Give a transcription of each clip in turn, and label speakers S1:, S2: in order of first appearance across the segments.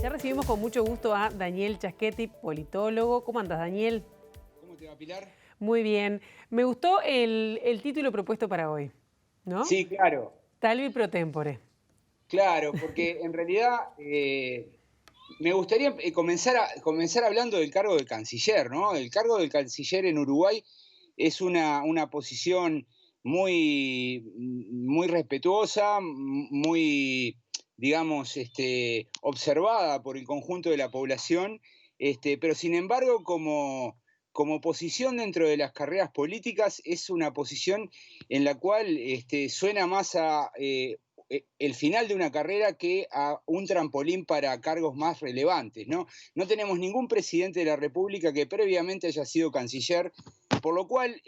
S1: Ya recibimos con mucho gusto a Daniel Chaschetti, politólogo. ¿Cómo andas, Daniel?
S2: ¿Cómo te va, Pilar?
S1: Muy bien. Me gustó el título propuesto para hoy, ¿no?
S2: Sí, claro,
S1: Talvi pro tempore.
S2: claro, porque en realidad me gustaría comenzar hablando del cargo de canciller, ¿no? El cargo de canciller en Uruguay es una posición muy respetuosa, muy, digamos, observada por el conjunto de la población, pero sin embargo, como posición dentro de las carreras políticas, es una posición en la cual suena más a el final de una carrera que a un trampolín para cargos más relevantes, ¿no? No tenemos ningún presidente de la República que previamente haya sido canciller, por lo cual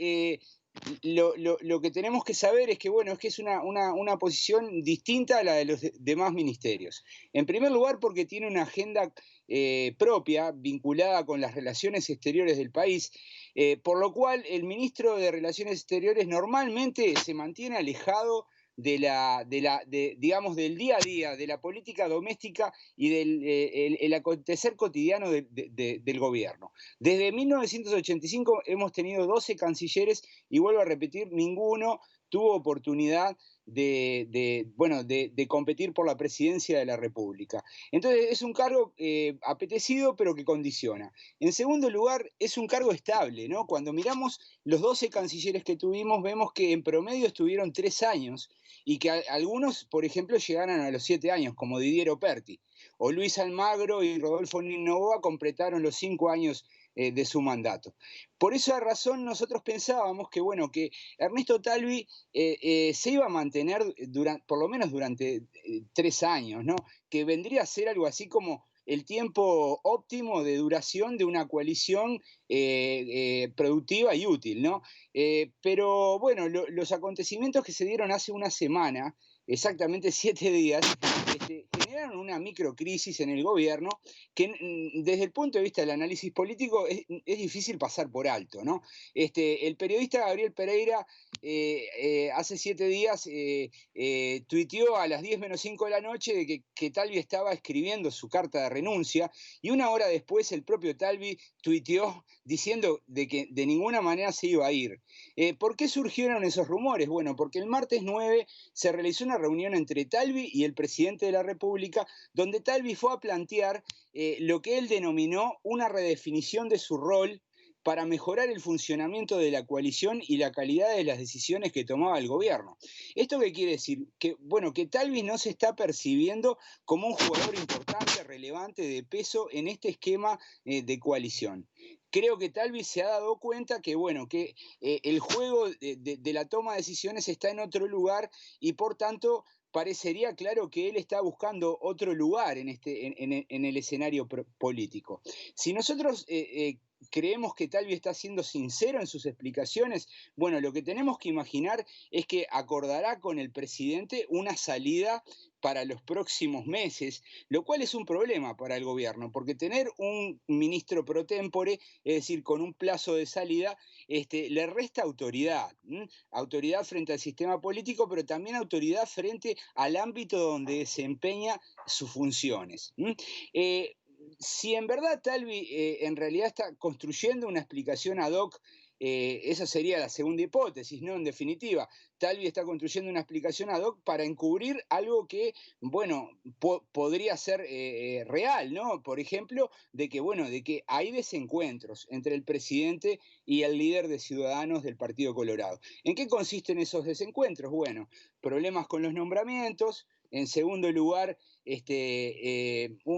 S2: lo que tenemos que saber es que, bueno, es que es una posición distinta a la de los demás ministerios. En primer lugar, porque tiene una agenda propia, vinculada con las relaciones exteriores del país, por lo cual el ministro de Relaciones Exteriores normalmente se mantiene alejado digamos, del día a día, de la política doméstica y del el acontecer cotidiano del gobierno. Desde 1985 hemos tenido 12 cancilleres y vuelvo a repetir, ninguno tuvo oportunidad bueno, de competir por la presidencia de la República. Entonces es un cargo apetecido pero que condiciona. En segundo lugar, es un cargo estable, ¿no? Cuando miramos los 12 cancilleres que tuvimos, vemos que en promedio estuvieron 3 años y que algunos, por ejemplo, llegaron a los 7 años, como Didier Operti, o Luis Almagro y Rodolfo Novoa completaron los 5 años de su mandato. Por esa razón nosotros pensábamos que, bueno, que Ernesto Talvi se iba a mantener por lo menos durante 3 años, ¿no? Que vendría a ser algo así como el tiempo óptimo de duración de una coalición productiva y útil, ¿no? Pero bueno, los acontecimientos que se dieron hace una semana, exactamente 7 días, generaron una microcrisis en el gobierno que desde el punto de vista del análisis político es difícil pasar por alto, ¿no? El periodista Gabriel Pereira hace 7 días tuiteó a las 10 menos 5 de la noche de que Talvi estaba escribiendo su carta de renuncia y una hora después el propio Talvi tuiteó diciendo de que de ninguna manera se iba a ir. ¿Por qué surgieron esos rumores? Bueno, porque el martes 9 se realizó una reunión entre Talvi y el presidente de la República, donde Talvi fue a plantear lo que él denominó una redefinición de su rol para mejorar el funcionamiento de la coalición y la calidad de las decisiones que tomaba el gobierno. ¿Esto qué quiere decir? Que, bueno, que Talvi no se está percibiendo como un jugador importante, relevante, de peso en este esquema de coalición. Creo que Talvi se ha dado cuenta que, bueno, que el juego de la toma de decisiones está en otro lugar y por tanto parecería claro que él está buscando otro lugar en el escenario político. Si nosotros creemos que Talvi está siendo sincero en sus explicaciones, bueno, lo que tenemos que imaginar es que acordará con el presidente una salida para los próximos meses, lo cual es un problema para el gobierno, porque tener un ministro pro tempore, es decir, con un plazo de salida, le resta autoridad, autoridad frente al sistema político, pero también autoridad frente al ámbito donde desempeña sus funciones. Si en verdad Talvi en realidad está construyendo una explicación ad hoc, esa sería la segunda hipótesis, ¿no? En definitiva, Talvi está construyendo una explicación ad hoc para encubrir algo que, bueno, podría ser real, ¿no? Por ejemplo, bueno, de que hay desencuentros entre el presidente y el líder de Ciudadanos del Partido Colorado. ¿En qué consisten esos desencuentros? Bueno, problemas con los nombramientos. En segundo lugar,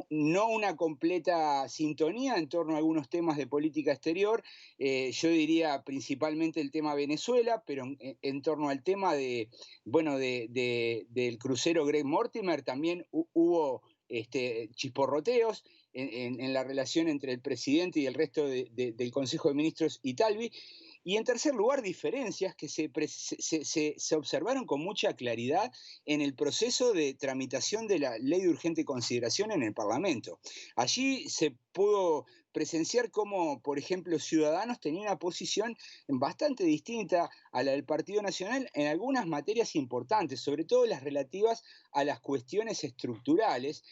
S2: no una completa sintonía en torno a algunos temas de política exterior. Yo diría principalmente el tema Venezuela, pero en torno al tema bueno, del crucero Greg Mortimer también hubo chisporroteos en la relación entre el presidente y el resto del Consejo de Ministros y Talvi. Y en tercer lugar, diferencias que se observaron con mucha claridad en el proceso de tramitación de la ley de urgente consideración en el Parlamento. Allí se pudo presenciar cómo, por ejemplo, Ciudadanos tenía una posición bastante distinta a la del Partido Nacional en algunas materias importantes, sobre todo las relativas a las cuestiones estructurales,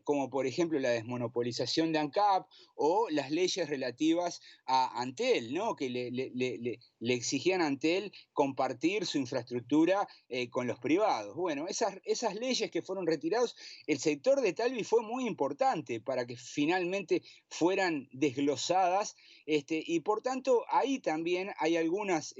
S2: como por ejemplo la desmonopolización de ANCAP o las leyes relativas a Antel, ¿no? Que le exigían a Antel compartir su infraestructura con los privados. Bueno, esas leyes que fueron retiradas, el sector de Talvi fue muy importante para que finalmente fueran desglosadas, y por tanto ahí también hay algunos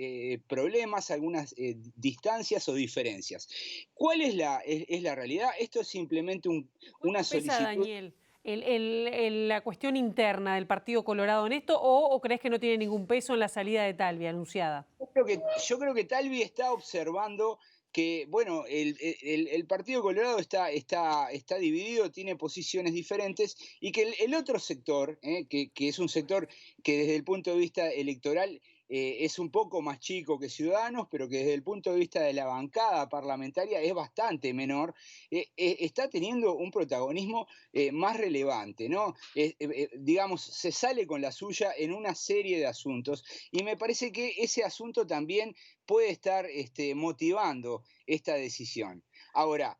S2: problemas, algunas distancias o diferencias. ¿Cuál es la realidad? Esto es simplemente una
S1: ¿Cuánto pesa,
S2: solicitud.
S1: Daniel, la cuestión interna del Partido Colorado en esto o crees que no tiene ningún peso en la salida de Talvi anunciada?
S2: Yo creo que Talvi está observando que, bueno, el Partido Colorado está dividido, tiene posiciones diferentes y que el otro sector, que es un sector que desde el punto de vista electoral es un poco más chico que Ciudadanos, pero que desde el punto de vista de la bancada parlamentaria es bastante menor, está teniendo un protagonismo más relevante, ¿no? Digamos, se sale con la suya en una serie de asuntos y me parece que ese asunto también puede estar motivando esta decisión. Ahora,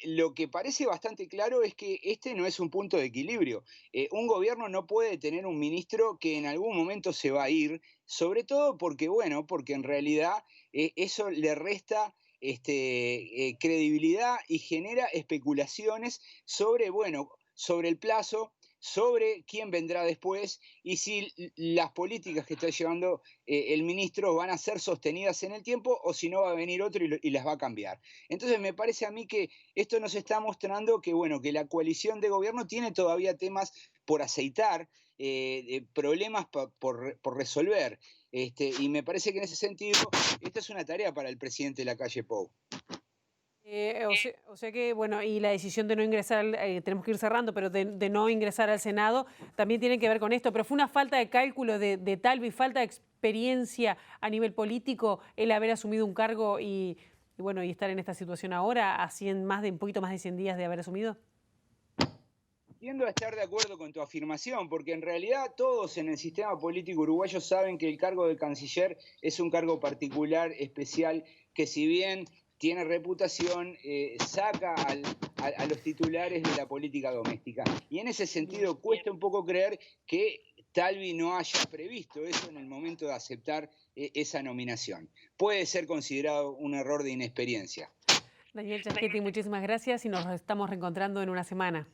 S2: lo que parece bastante claro es que este no es un punto de equilibrio. Un gobierno no puede tener un ministro que en algún momento se va a ir, sobre todo porque, bueno, porque en realidad eso le resta credibilidad y genera especulaciones sobre, bueno, sobre el plazo, sobre quién vendrá después y si las políticas que está llevando el ministro van a ser sostenidas en el tiempo o si no va a venir otro y las va a cambiar. Entonces me parece a mí que esto nos está mostrando que, bueno, que la coalición de gobierno tiene todavía temas por aceitar, problemas por resolver. Y me parece que en ese sentido, esta es una tarea para el presidente de la calle Pou.
S1: O sea que, bueno, y la decisión de no ingresar, tenemos que ir cerrando, pero de no ingresar al Senado también tiene que ver con esto. Pero fue una falta de cálculo de Talvi, falta de experiencia a nivel político el haber asumido un cargo bueno, y estar en esta situación ahora, un poquito más de 100 días de haber asumido.
S2: Tiendo a estar de acuerdo con tu afirmación, porque en realidad todos en el sistema político uruguayo saben que el cargo de canciller es un cargo particular, especial, que si bien tiene reputación, saca a los titulares de la política doméstica. Y en ese sentido cuesta un poco creer que Talvi no haya previsto eso en el momento de aceptar esa nominación. Puede ser considerado un error de inexperiencia.
S1: Daniel Chasquetti, muchísimas gracias y nos estamos reencontrando en una semana.